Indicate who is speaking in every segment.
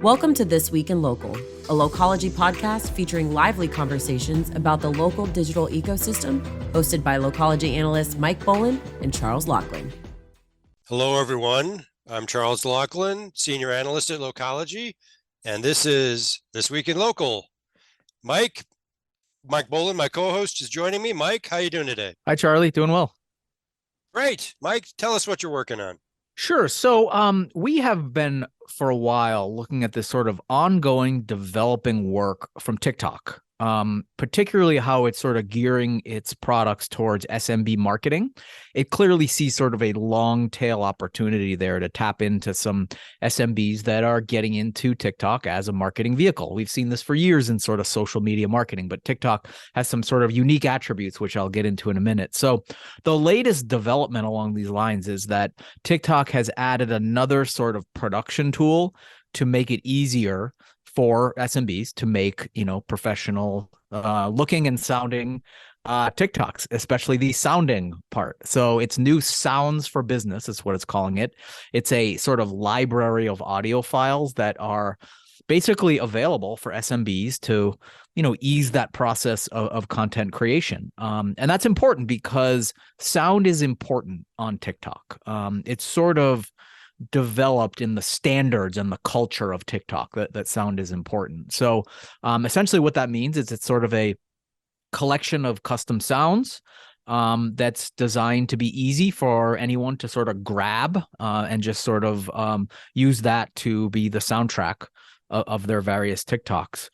Speaker 1: Welcome to This Week in Local, a Localogy podcast featuring lively conversations about the local digital ecosystem, hosted by Localogy analysts Mike Boland and Charles Laughlin.
Speaker 2: Hello, everyone. I'm Charles Laughlin, senior analyst at Localogy, and this is This Week in Local. Mike Boland, my co-host, is joining me. Mike, how you doing today?
Speaker 3: Hi, Charlie. Doing well.
Speaker 2: Great. Mike, tell us what you're working on.
Speaker 3: Sure. So we have been for a while looking at this sort of ongoing developing work from TikTok, particularly how it's sort of gearing its products towards SMB marketing. It clearly sees sort of a long tail opportunity there to tap into some SMBs that are getting into TikTok as a marketing vehicle. We've seen this for years in sort of social media marketing, but TikTok has some sort of unique attributes, which I'll get into in a minute. So the latest development along these lines is that TikTok has added another sort of production tool to make it easier for SMBs to make, professional looking and sounding TikToks, especially the sounding part. So it's new sounds for business is what it's calling it. It's a sort of library of audio files that are basically available for SMBs to, ease that process of content creation. And that's important because sound is important on TikTok. It's sort of developed in the standards and the culture of TikTok that sound is important. So essentially what that means is it's sort of a collection of custom sounds that's designed to be easy for anyone to sort of grab and just sort of use that to be the soundtrack of their various TikToks.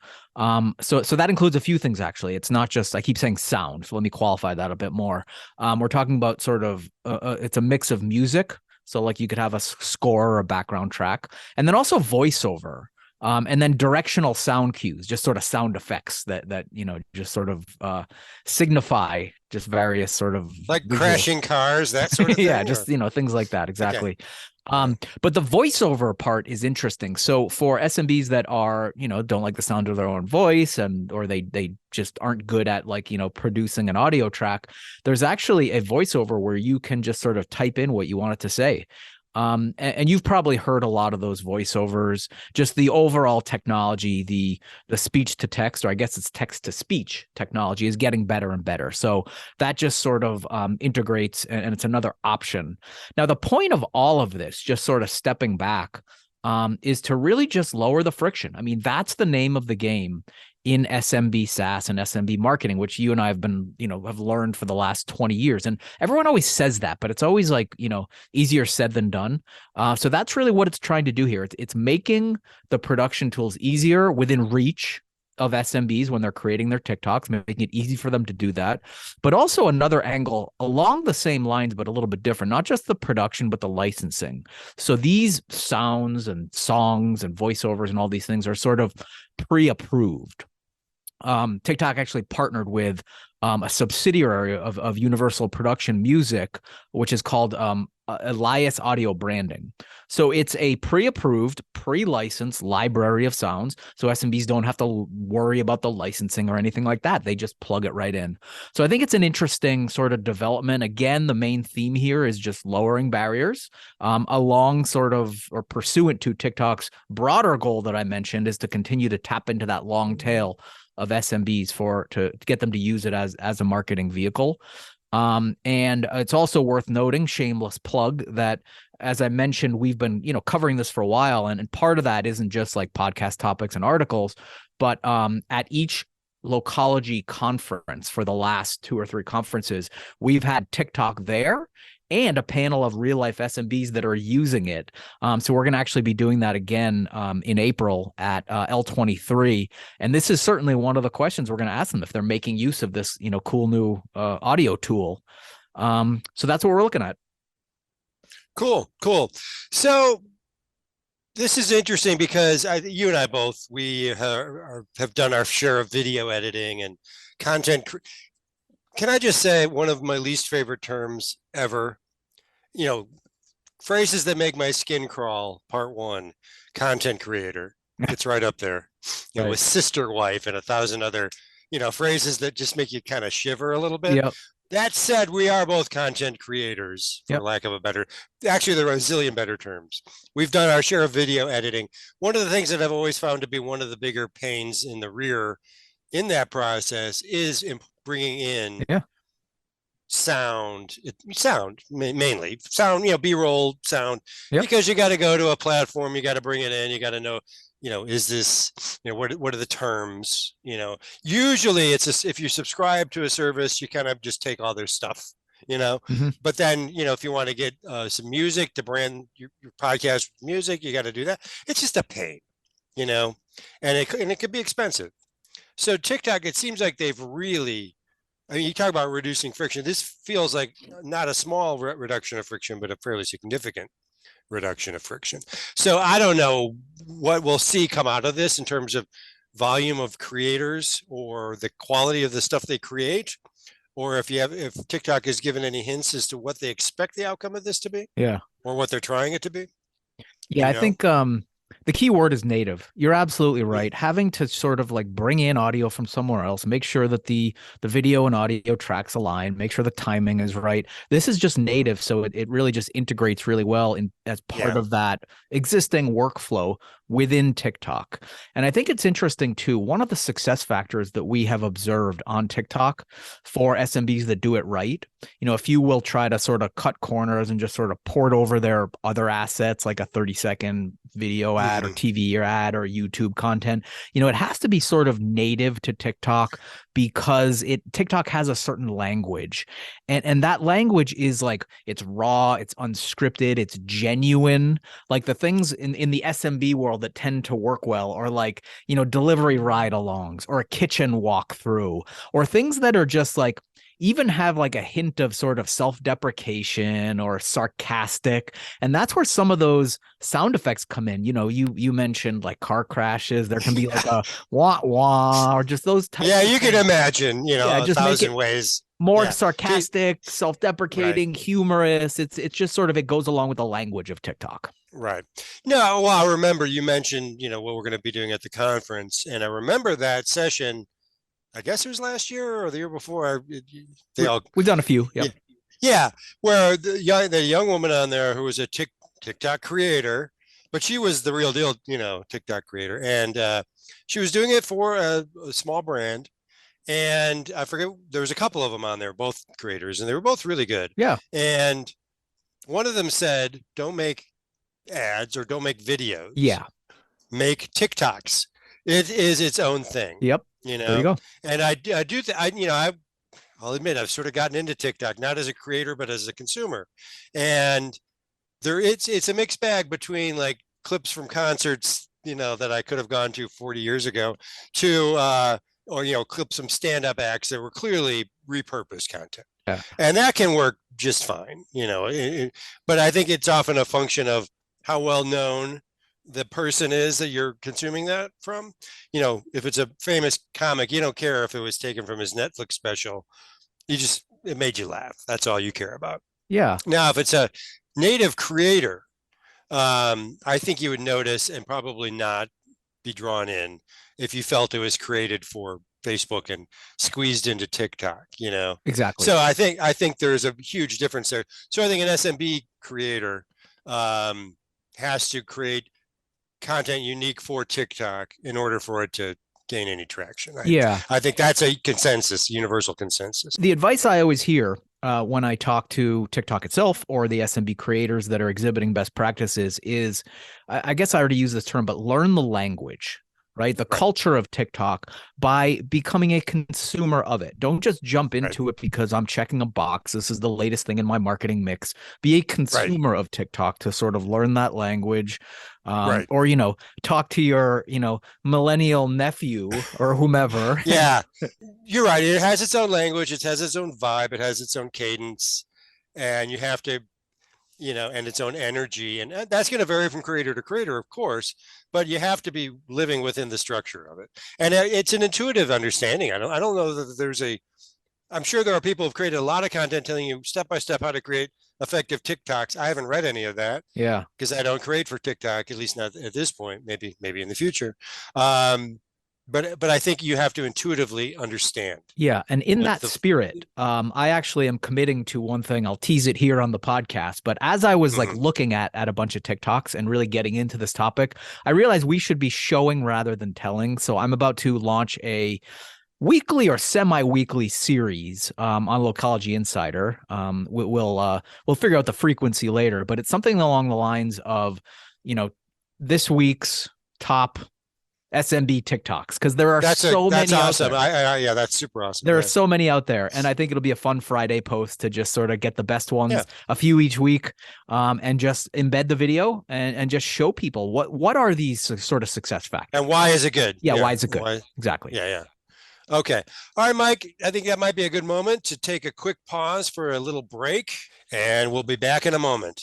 Speaker 3: So that includes a few things, actually. It's not just, I keep saying sound, so let me qualify that a bit more. We're talking about sort of, it's a mix of music. So like you could have a score or a background track, and then also voiceover. And then directional sound cues, just sort of sound effects that just sort of signify just various sort of
Speaker 2: like visual crashing cars, that sort of thing.
Speaker 3: Yeah, just things like that. Exactly. Okay. But the voiceover part is interesting. So for SMBs that are, don't like the sound of their own voice or they just aren't good at producing an audio track, there's actually a voiceover where you can just sort of type in what you want it to say. And you've probably heard a lot of those voiceovers, just the overall technology, the speech to text, or I guess it's text to speech technology is getting better and better. So that just sort of integrates, and it's another option. Now, the point of all of this, just sort of stepping back, is to really just lower the friction. I mean, that's the name of the game in SMB SaaS and SMB marketing, which you and I have been, have learned for the last 20 years. And everyone always says that, but it's always like, easier said than done. So that's really what it's trying to do here. It's making the production tools easier within reach of SMBs when they're creating their TikToks, making it easy for them to do that. But also another angle along the same lines, but a little bit different, not just the production, but the licensing. So these sounds and songs and voiceovers and all these things are sort of pre-approved. TikTok actually partnered with a subsidiary of Universal Production Music, which is called Elias Audio Branding. So it's a pre-approved, pre-licensed library of sounds. So SMBs don't have to worry about the licensing or anything like that. They just plug it right in. So I think it's an interesting sort of development. Again, the main theme here is just lowering barriers along sort of, or pursuant to TikTok's broader goal that I mentioned, is to continue to tap into that long tail of SMBs to get them to use it as a marketing vehicle. And it's also worth noting, shameless plug, that as I mentioned, we've been, covering this for a while. And part of that isn't just like podcast topics and articles, but at each Localogy conference for the last 2 or 3 conferences, we've had TikTok there and a panel of real life SMBs that are using it. So we're going to actually be doing that again in April at L23. And this is certainly one of the questions we're going to ask them, if they're making use of this, cool new audio tool. So that's what we're looking at.
Speaker 2: Cool. So this is interesting because you and I both, we have done our share of video editing and content. Can I just say one of my least favorite terms ever, phrases that make my skin crawl, part 1, content creator. It's right up there,
Speaker 3: Right.
Speaker 2: With sister wife and 1,000 other, phrases that just make you kind of shiver a little bit.
Speaker 3: Yep.
Speaker 2: That said, we are both content creators, for
Speaker 3: Yep.
Speaker 2: lack of a better, actually, there are a zillion better terms. We've done our share of video editing. One of the things that I've always found to be one of the bigger pains in the rear in that process is bringing in
Speaker 3: Yeah.
Speaker 2: sound, mainly sound, B-roll sound,
Speaker 3: Yep.
Speaker 2: because you got to go to a platform, you got to bring it in, you got to know, is this, what are the terms, usually it's if you subscribe to a service, you kind of just take all their stuff,
Speaker 3: Mhm.
Speaker 2: but then, if you want to get some music to brand your podcast with music, you got to do that. It's just a pain, and it could be expensive. So TikTok, it seems like they've really, I mean, you talk about reducing friction. This feels like not a small reduction of friction, but a fairly significant reduction of friction. So I don't know what we'll see come out of this in terms of volume of creators or the quality of the stuff they create, or if TikTok has given any hints as to what they expect the outcome of this to be,
Speaker 3: Yeah.
Speaker 2: or what they're trying it to be.
Speaker 3: Yeah, I think the key word is native. You're absolutely
Speaker 2: Mm.
Speaker 3: right. Having to sort of like bring in audio from somewhere else, make sure that the video and audio tracks align, make sure the timing is right. This is just native, so it really just integrates really well in as part
Speaker 2: Yeah.
Speaker 3: of that existing workflow within TikTok. And I think it's interesting too. One of the success factors that we have observed on TikTok for SMBs that do it right, a few will try to sort of cut corners and just sort of port over their other assets like a 30-second video ad or
Speaker 2: Mm-hmm.
Speaker 3: TV ad or YouTube content. It has to be sort of native to TikTok because TikTok has a certain language. And that language is like, it's raw, it's unscripted, it's genuine. Like the things in the SMB world that tend to work well are like, delivery ride-alongs or a kitchen walkthrough or things that are just like, even have like a hint of sort of self-deprecation or sarcastic. And that's where some of those sound effects come in. You mentioned like car crashes. There can be like a wah wah or just those types
Speaker 2: Yeah,
Speaker 3: of
Speaker 2: you
Speaker 3: things.
Speaker 2: can imagine,
Speaker 3: Yeah,
Speaker 2: a
Speaker 3: just make it
Speaker 2: thousand ways.
Speaker 3: more
Speaker 2: Yeah.
Speaker 3: sarcastic,
Speaker 2: Right.
Speaker 3: self-deprecating, humorous. It's just sort of, it goes along with the language of TikTok.
Speaker 2: Right. No, well, I remember you mentioned, what we're going to be doing at the conference. And I remember that session, I guess it was last year or the year before.
Speaker 3: We've done a few. Yep.
Speaker 2: Yeah, yeah, where the young woman on there who was a TikTok creator, but she was the real deal, TikTok creator. And she was doing it for a small brand. And I forget, there was a couple of them on there, both creators, and they were both really good.
Speaker 3: Yeah.
Speaker 2: And one of them said, don't make ads or don't make videos.
Speaker 3: Yeah.
Speaker 2: Make TikToks. It is its own thing.
Speaker 3: Yep. There you go.
Speaker 2: And I'll admit I've sort of gotten into TikTok, not as a creator, but as a consumer. And it's a mixed bag between like clips from concerts, that I could have gone to 40 years ago to or clips from stand-up acts that were clearly repurposed content.
Speaker 3: Yeah.
Speaker 2: And that can work just fine, but I think it's often a function of how well known the person is that you're consuming that from. If it's a famous comic, you don't care if it was taken from his Netflix special. It made you laugh. That's all you care about.
Speaker 3: Yeah.
Speaker 2: Now, if it's a native creator, I think you would notice and probably not be drawn in if you felt it was created for Facebook and squeezed into TikTok,
Speaker 3: Exactly.
Speaker 2: So I think there's a huge difference there. So I think an SMB creator has to create content unique for TikTok in order for it to gain any traction. I think that's a consensus, universal consensus.
Speaker 3: The advice I always hear when I talk to TikTok itself or the SMB creators that are exhibiting best practices is, I guess I already use this term, but learn the language. Right? The culture of TikTok by becoming a consumer of it. Don't just jump into it because I'm checking a box. This is the latest thing in my marketing mix. Be a consumer of TikTok to sort of learn that language. Or, talk to your, millennial nephew or whomever.
Speaker 2: Yeah, you're right. It has its own language. It has its own vibe. It has its own cadence. And you have to, and its own energy. And that's going to vary from creator to creator, of course, but you have to be living within the structure of it. And it's an intuitive understanding. I don't know that I'm sure there are people who've created a lot of content telling you step by step how to create effective TikToks. I haven't read any of that.
Speaker 3: Yeah.
Speaker 2: Because I don't create for TikTok, at least not at this point, maybe in the future. but I think you have to intuitively understand.
Speaker 3: Yeah. And in that spirit, I actually am committing to one thing. I'll tease it here on the podcast. But as I was like looking at a bunch of TikToks and really getting into this topic, I realized we should be showing rather than telling. So I'm about to launch a weekly or semi-weekly series on Localogy Insider. We'll figure out the frequency later, but it's something along the lines of, this week's top SMB TikToks, because there are
Speaker 2: that's
Speaker 3: many
Speaker 2: awesome.
Speaker 3: out there.
Speaker 2: Yeah, that's super awesome.
Speaker 3: There are so many out there, and I think it'll be a fun Friday post to just sort of get the best ones, a few each week, and just embed the video and just show people what are these sort of success factors
Speaker 2: and why is it good.
Speaker 3: Why is it good? Exactly.
Speaker 2: Yeah. Okay. All right, Mike, I think that might be a good moment to take a quick pause for a little break, and we'll be back in a moment.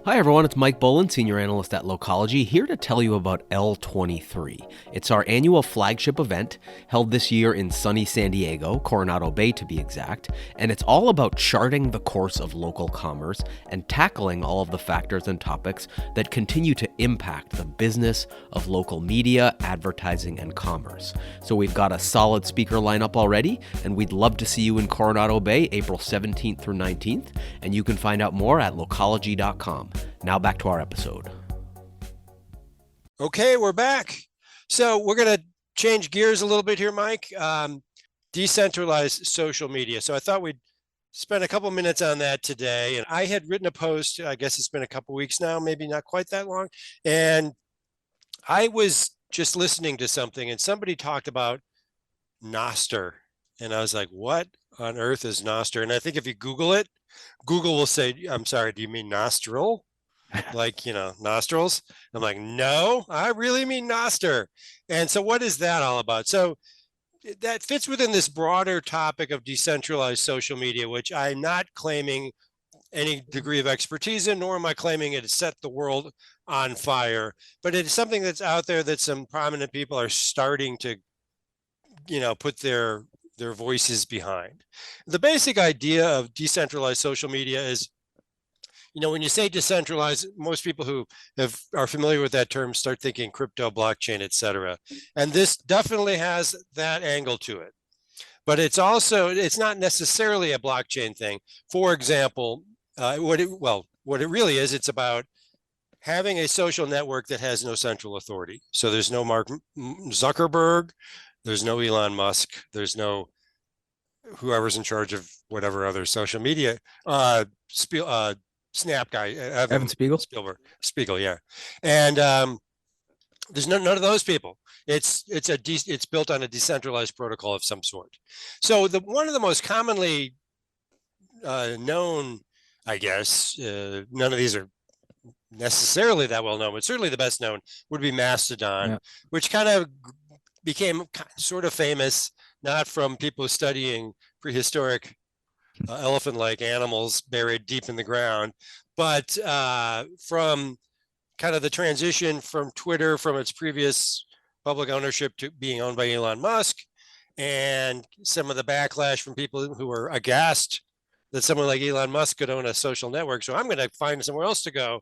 Speaker 4: Hi everyone, it's Mike Boland, Senior Analyst at Localogy, here to tell you about L23. It's our annual flagship event, held this year in sunny San Diego, Coronado Bay to be exact, and it's all about charting the course of local commerce and tackling all of the factors and topics that continue to impact the business of local media, advertising, and commerce. So we've got a solid speaker lineup already, and we'd love to see you in Coronado Bay, April 17th through 19th, and you can find out more at localogy.com. Now back to our episode.
Speaker 2: Okay, we're back. So we're going to change gears a little bit here, Mike. Decentralized social media. So I thought we'd spend a couple minutes on that today. And I had written a post, I guess it's been a couple weeks now, maybe not quite that long. And I was just listening to something and somebody talked about Nostr. And I was like, what on earth is Nostr? And I think if you Google it, Google will say, I'm sorry, do you mean nostril? Like, nostrils? I'm like, no, I really mean Nostr. And so what is that all about? So that fits within this broader topic of decentralized social media, which I'm not claiming any degree of expertise in, nor am I claiming it has set the world on fire. But it's something that's out there that some prominent people are starting to, put their voices behind. The basic idea of decentralized social media is, when you say decentralized, most people who are familiar with that term start thinking crypto, blockchain, et cetera. And this definitely has that angle to it. But it's not necessarily a blockchain thing. For example, what it really is, it's about having a social network that has no central authority. So there's no Mark Zuckerberg, there's no Elon Musk, there's no whoever's in charge of whatever other social media, Snap guy,
Speaker 3: Evan Spiegel,
Speaker 2: yeah, and there's none of those people. It's built on a decentralized protocol of some sort. So one of the most commonly known, I guess, none of these are necessarily that well known, but certainly the best known would be Mastodon, which kind of became sort of famous, not from people studying prehistoric elephant-like animals buried deep in the ground, but from kind of the transition from Twitter, from its previous public ownership to being owned by Elon Musk, and some of the backlash from people who were aghast that someone like Elon Musk could own a social network. So I'm going to find somewhere else to go.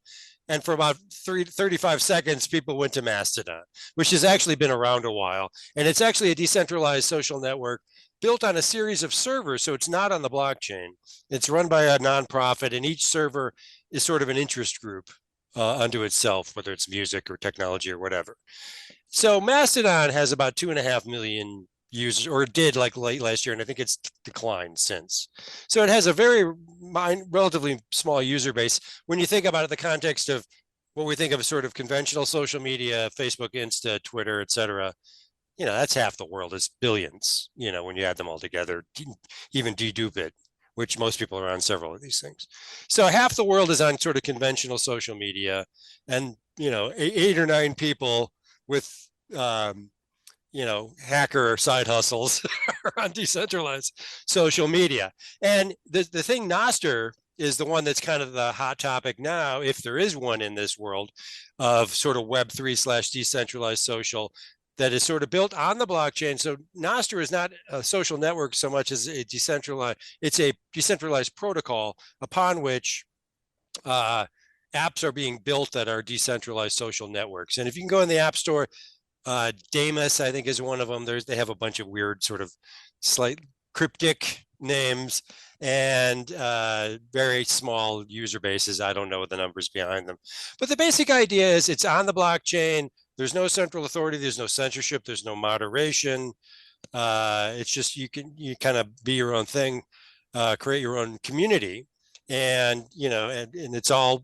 Speaker 2: And for about 35 seconds, people went to Mastodon, which has actually been around a while. And it's actually a decentralized social network built on a series of servers. So it's not on the blockchain. It's run by a nonprofit, and each server is sort of an interest group unto itself, whether it's music or technology or whatever. So Mastodon has about 2.5 million users, or it did like late last year, and I think it's declined since. So it has a relatively small user base. When you think about it, the context of what we think of as sort of conventional social media, Facebook, Insta, Twitter, et cetera, that's half the world. It's billions, when you add them all together, even dedupe it, which most people are on several of these things. So half the world is on sort of conventional social media, and, 8 or 9 people with, hacker side hustles on decentralized social media. And the thing, Nostr is the one that's kind of the hot topic now, if there is one in this world of sort of Web3 / decentralized social that is sort of built on the blockchain. So Nostr is not a social network so much as it's a decentralized protocol upon which apps are being built that are decentralized social networks. And if you can go in the App Store, Damus, I think, is one of them. They have a bunch of weird sort of slight cryptic names and very small user bases. I don't know the numbers behind them, but the basic idea is it's on the blockchain. There's no central authority. There's no censorship. There's no moderation. It's just you kind of be your own thing, create your own community, and and it's all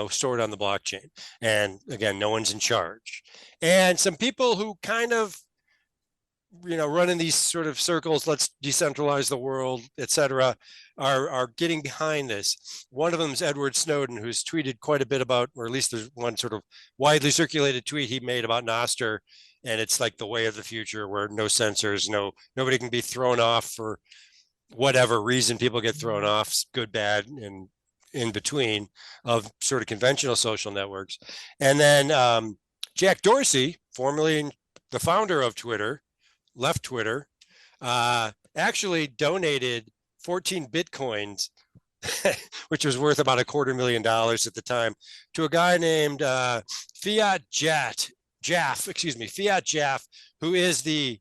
Speaker 2: stored on the blockchain. And again, no one's in charge. And some people who kind of run in these sort of circles, let's decentralize the world, etc., are getting behind this. One of them is Edward Snowden, who's tweeted quite a bit about, or at least there's one sort of widely circulated tweet he made about Nostr, and it's like the way of the future where no censors, nobody can be thrown off for whatever reason. People get thrown off, good, bad, and in between of sort of conventional social networks. And then Jack Dorsey, formerly the founder of Twitter, left Twitter, actually donated 14 Bitcoins, which was worth about $250,000 at the time, to a guy named Fiat Jaff, who is the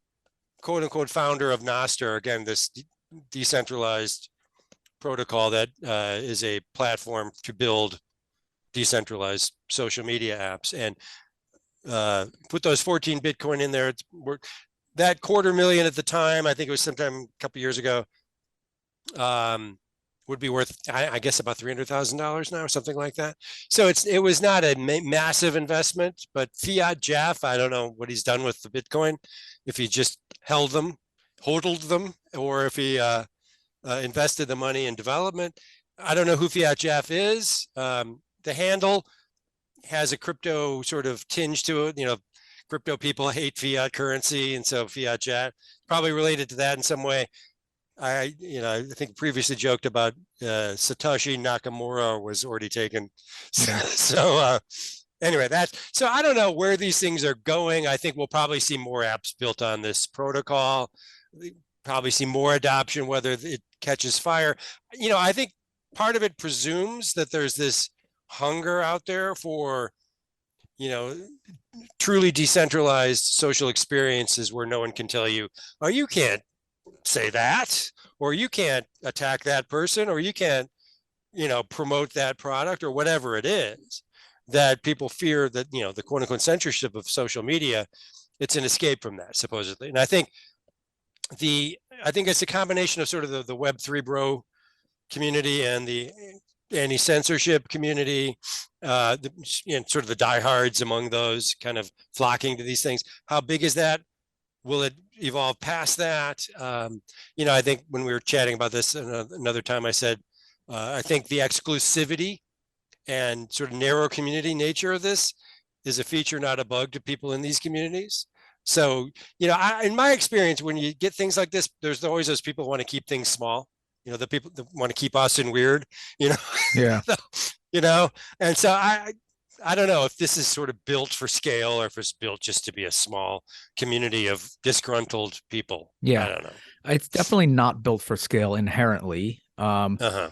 Speaker 2: quote unquote founder of Nostr. Again, this decentralized protocol that is a platform to build decentralized social media apps, and put those 14 Bitcoin in there. That $250,000 at the time, I think it was sometime a couple years ago, would be worth, I guess, about $300,000 now, or something like that. So it was not a massive investment, but Fiat Jaff, I don't know what he's done with the Bitcoin, if he just hodled them, or if he invested the money in development. I don't know who Fiat Jaff is. The handle has a crypto sort of tinge to it. Crypto people hate fiat currency, and so Fiat Jaff probably related to that in some way. I think previously joked about Satoshi Nakamura was already taken. So anyway, so I don't know where these things are going. I think we'll probably see more apps built on this protocol. Probably see more adoption, whether it catches fire. I think part of it presumes that there's this hunger out there for, truly decentralized social experiences where no one can tell you, oh, you can't say that, or you can't attack that person, or you can't, promote that product, or whatever it is, that people fear that, the quote unquote censorship of social media, it's an escape from that, supposedly. And I think it's a combination of sort of the Web3 bro community and the anti-censorship community, sort of the diehards among those kind of flocking to these things. How big is that? Will it evolve past that? I think when we were chatting about this another time, I said, I think the exclusivity and sort of narrow community nature of this is a feature, not a bug, to people in these communities. So, in my experience, when you get things like this, there's always those people who want to keep things small. The people that want to keep us in weird,
Speaker 3: Yeah.
Speaker 2: And so I don't know if this is sort of built for scale, or if it's built just to be a small community of disgruntled people.
Speaker 3: Yeah.
Speaker 2: I don't know.
Speaker 3: It's definitely not built for scale inherently.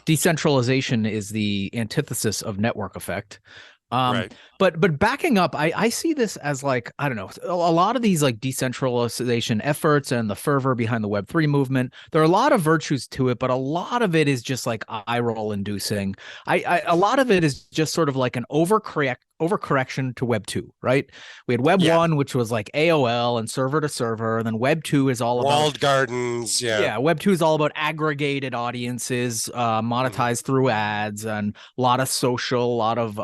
Speaker 3: Decentralization is the antithesis of network effect.
Speaker 2: Right.
Speaker 3: But backing up, I see this as like, I don't know, a lot of these like decentralization efforts and the fervor behind the Web3 movement, there are a lot of virtues to it, but a lot of it is just like eye roll inducing. A lot of it is just sort of like an overcorrection to Web 2, right? We had Web 1, which was like AOL and server to server, and then Web 2 is all about
Speaker 2: walled gardens. Yeah.
Speaker 3: Web 2 is all about aggregated audiences, monetized through ads, and a lot of social, a lot of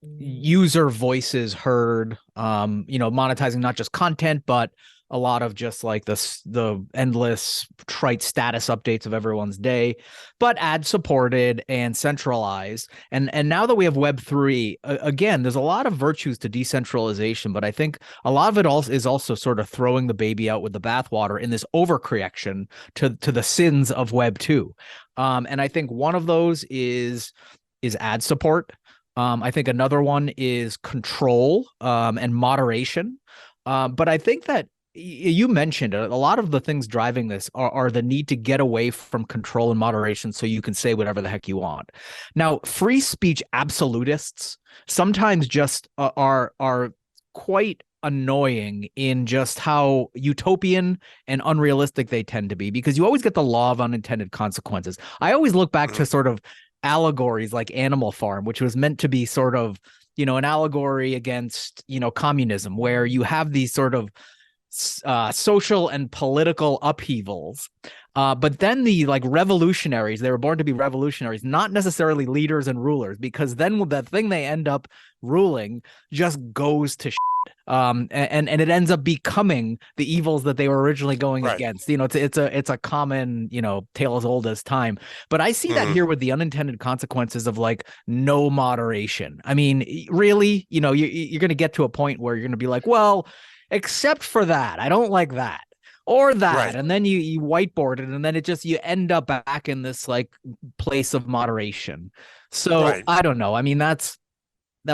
Speaker 3: user voices heard, monetizing not just content, but a lot of just like the endless trite status updates of everyone's day, but ad supported and centralized. And now that we have Web3, again, there's a lot of virtues to decentralization, but I think a lot of it is also sort of throwing the baby out with the bathwater in this overcorrection to the sins of Web2. And I think one of those is ad support. I think another one is control and moderation. But I think that you mentioned a lot of the things driving this are the need to get away from control and moderation so you can say whatever the heck you want. Now, free speech absolutists sometimes just are quite annoying in just how utopian and unrealistic they tend to be, because you always get the law of unintended consequences. I always look back to sort of allegories like Animal Farm, which was meant to be sort of, an allegory against, communism, where you have these sort of social and political upheavals. But then the revolutionaries, they were born to be revolutionaries, not necessarily leaders and rulers, because then the thing they end up ruling just goes to shit. And it ends up becoming the evils that they were originally going against. It's a common, tale as old as time. But I see that here with the unintended consequences of no moderation. I mean, really, you're going to get to a point where you're going to be like, well, except for that, I don't like that or that. Right. And then you whiteboard it, and then you end up back in this place of moderation. So I don't know. I mean, that's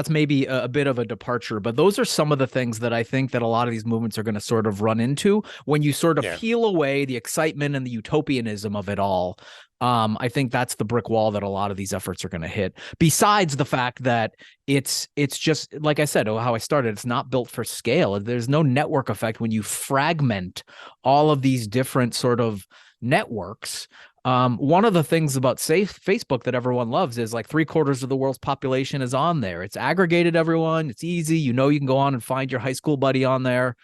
Speaker 3: maybe a bit of a departure, but those are some of the things that I think that a lot of these movements are going to sort of run into when you sort of peel away the excitement and the utopianism of it all. I think that's the brick wall that a lot of these efforts are going to hit. Besides the fact that it's just, like I said, how I started, it's not built for scale. There's no network effect when you fragment all of these different sort of networks. One of the things about Facebook that everyone loves is 3/4 of the world's population is on there. It's aggregated everyone. It's easy. You can go on and find your high school buddy on there.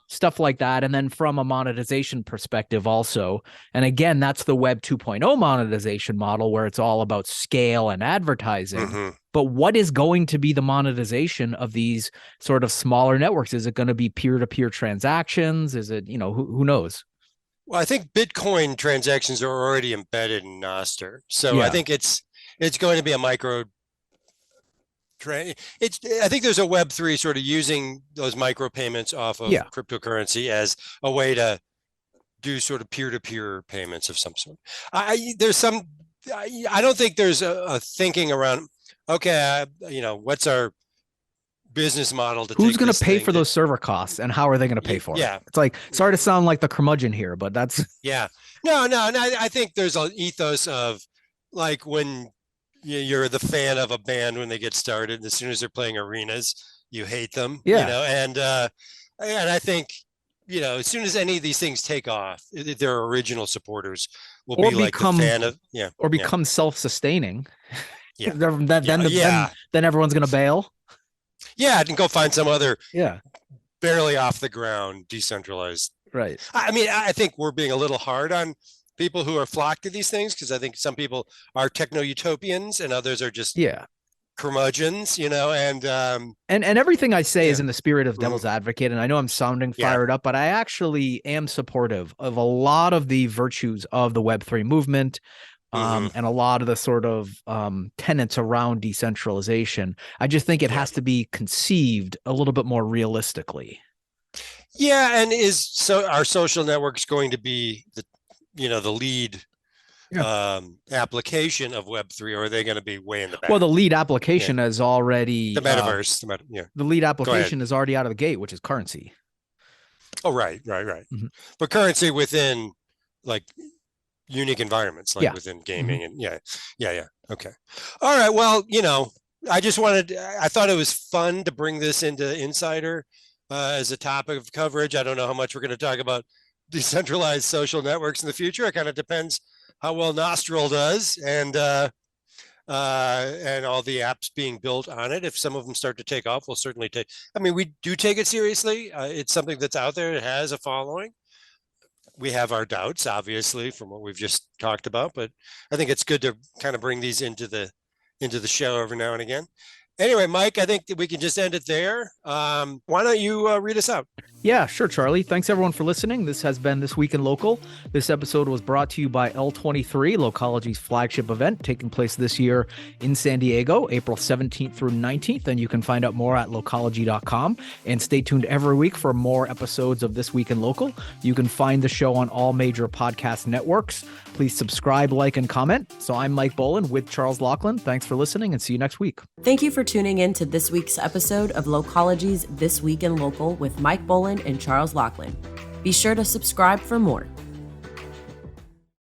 Speaker 3: Stuff like that. And then from a monetization perspective also, and again, that's the Web 2.0 monetization model, where it's all about scale and advertising. But what is going to be the monetization of these sort of smaller networks? Is it going to be peer-to-peer transactions? Is it, who knows?
Speaker 2: Well, I think Bitcoin transactions are already embedded in Nostr. So I think it's going to be a micro trade. I think there's a Web3 sort of using those micro payments off of cryptocurrency as a way to do sort of peer-to-peer payments of some sort. I don't think there's a thinking around, what's our business model to
Speaker 3: who's going to pay for those server costs, and how are they going to pay for it? It's sorry to sound like the curmudgeon here, but that's
Speaker 2: no, I think there's an ethos of when you're the fan of a band when they get started, and as soon as they're playing arenas, you hate them. And I think as soon as any of these things take off, their original supporters will become the fan of
Speaker 3: become self-sustaining. Then everyone's going to bail.
Speaker 2: And go find some other barely off the ground decentralized.
Speaker 3: Right.
Speaker 2: I mean, I think we're being a little hard on people who are flocked to these things, because I think some people are techno-utopians and others are just curmudgeons, and
Speaker 3: everything I say is in the spirit of devil's advocate. And I know I'm sounding fired up, but I actually am supportive of a lot of the virtues of the Web3 movement. And a lot of the sort of tenets around decentralization. I just think it has to be conceived a little bit more realistically.
Speaker 2: And are social networks going to be the lead application of Web3, or are they going to be way in the back?
Speaker 3: Well, the lead application is already
Speaker 2: the metaverse.
Speaker 3: The lead application is already out of the gate, which is currency.
Speaker 2: Oh, right. But currency within unique environments, within gaming and okay. All right. Well, I thought it was fun to bring this into Insider as a topic of coverage. I don't know how much we're going to talk about decentralized social networks in the future. It kind of depends how well Nostril does and all the apps being built on it. If some of them start to take off, we'll certainly we do take it seriously. It's something that's out there. It has a following. We have our doubts, obviously, from what we've just talked about, but I think it's good to kind of bring these into the show every now and again. Anyway, Mike, I think that we can just end it there. Why don't you read us out?
Speaker 3: Yeah, sure, Charlie. Thanks, everyone, for listening. This has been This Week in Local. This episode was brought to you by L23, Localogy's flagship event, taking place this year in San Diego, April 17th through 19th. And you can find out more at localogy.com. And stay tuned every week for more episodes of This Week in Local. You can find the show on all major podcast networks. Please subscribe, like, and comment. So I'm Mike Boland with Charles Laughlin. Thanks for listening, and see you next week.
Speaker 1: Thank you for tuning in to this week's episode of Localogy's This Week in Local with Mike Boland Boland and Charles Laughlin. Be sure to subscribe for more.